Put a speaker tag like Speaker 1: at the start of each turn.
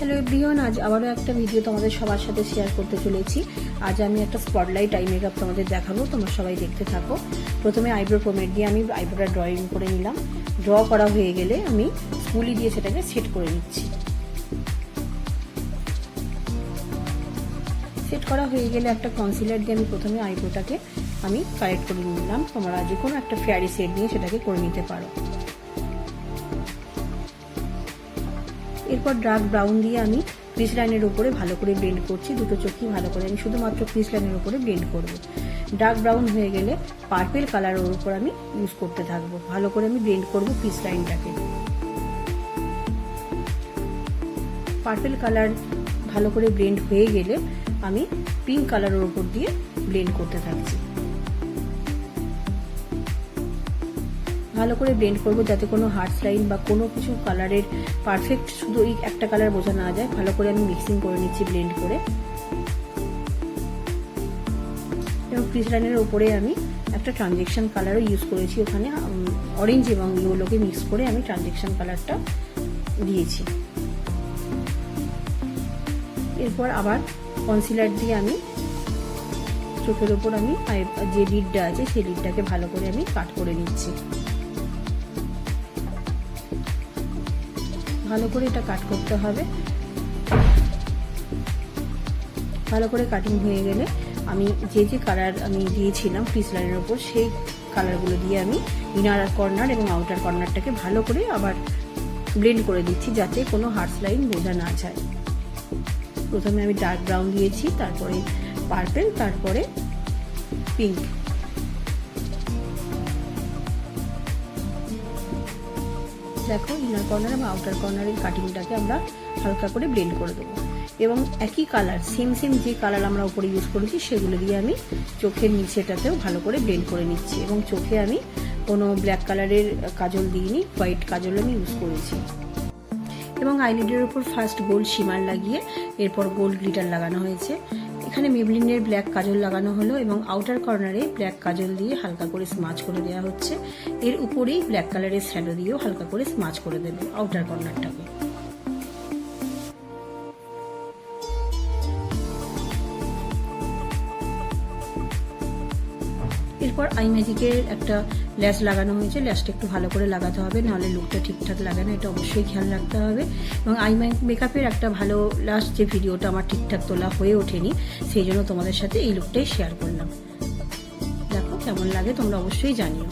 Speaker 1: Hello everyone, আজ আবারও একটা ভিডিও তোমাদের সবার সাথে শেয়ার করতে চলেছি। আজ আমি একটা স্পটলাইট আই মেকআপ তোমাদের দেখাবো, তোমরা সবাই দেখতে থাকো। প্রথমে আইব্রো পোমেড দিয়ে আমি আইব্রোটা ড্রয়িং করে নিলাম। ড্র করা হয়ে গেলে আমি স্পুলি দিয়ে সেটাকে সেট করে নিচ্ছি। সেট করা হয়ে গেলে একটা কনসিলার দিয়ে আমি প্রথমে আইব্রোটাকে আমি কারেক্ট করে নিলাম। তোমরা যে কোনো একটা ফেয়ারি শেড নিয়ে সেটাকে করে নিতে পারো। এরপর ডার্ক ব্রাউন দিয়ে আমি ক্রিস লাইনের উপরে ভালো করে ব্লেন্ড করছি। দুটো চোখই ভালো করে আমি শুধুমাত্র ক্রিস লাইনের উপরে ব্লেন্ড করব। ডার্ক ব্রাউন হয়ে গেলে পার্পেল কালারের উপর আমি ইউজ করতে থাকবো। ভালো করে আমি ব্লেন্ড করব ক্রিস লাইনটাকে। পার্পেল কালার ভালো করে ব্লেন্ড হয়ে গেলে আমি পিঙ্ক কালারের উপর দিয়ে ব্লেন্ড করতে থাকছি। ভালো করে ব্লেন্ড করবো যাতে কোনো হার্ট লাইন বা কোনো কিছু কালারের পারফেক্ট শুধু এই একটা কালার বোঝা না যায়। ভালো করে আমি মিক্সিং করে নিচ্ছি ব্লেন্ড করে। এবং ক্রিস লাইনের উপরে আমি একটা ট্রানজেকশন কালারও ইউজ করেছি। ওখানে অরেঞ্জ এবং ইয়েলোকে মিক্স করে আমি ট্রানজেকশন কালারটা দিয়েছি। এরপর আবার কনসিলার দিয়ে আমি চোখের উপর আমি যে লিডটা আছে সেই লিডটাকে ভালো করে আমি কাট করে নিচ্ছি। ভালো করে এটা কাট করতে হবে। ভালো করে কাটিং হয়ে গেলে আমি যে কালার আমি দিয়েছিলাম ক্রিস লাইনের উপর সেই কালারগুলো দিয়ে আমি ইনার কর্নার এবং আউটার কর্নারটাকে ভালো করে আবার ব্লেন্ড করে দিচ্ছি যাতে কোনো হার্ট লাইন বোঝা না যায়। প্রথমে আমি ডার্ক ব্রাউন দিয়েছি, তারপরে পার্পেল, তারপরে পিঙ্ক। দেখো ইনার কর্নার এবং আউটার কর্নারের কাটিংটাকে আমরা হালকা করে ব্লেন্ড করে দেবো। এবং একই কালার সেম যে কালার আমরা উপরে ইউজ করেছি সেগুলো দিয়ে আমি চোখের নিচেটাতেও ভালো করে ব্লেন্ড করে নিচ্ছি। এবং চোখে আমি কোনো ব্ল্যাক কালারের কাজল দিইনি, হোয়াইট কাজল আমি ইউজ করেছি। এবং আইলিডের উপর ফার্স্ট গোল্ড শিমার লাগিয়ে এরপর গোল্ড গ্লিটার লাগানো হয়েছে। এখানে মেবলিনের ব্ল্যাক কাজল লাগানো হলো এবং আউটার কর্নারে ব্ল্যাক কাজল দিয়ে হালকা করে স্মাচ করে দেওয়া হচ্ছে। এর উপরেই ব্ল্যাক কালারের শ্যাডো দিয়েও হালকা করে স্মাচ করে দেবে আউটার কর্নারটাকে। এরপর আই ম্যাজিকের একটা ল্যাশ লাগানো হয়েছে। ল্যাশটা একটু ভালো করে লাগাতে হবে, নাহলে লুকটা ঠিকঠাক লাগে না, এটা অবশ্যই খেয়াল রাখতে হবে। এবং আই মেকআপের একটা ভালো লাস্ট যে ভিডিওটা আমার ঠিকঠাক তোলা হয়ে ওঠেনি, সেই জন্য তোমাদের সাথে এই লুকটাই শেয়ার করলাম। দেখো কেমন লাগে তোমরা অবশ্যই জানিও।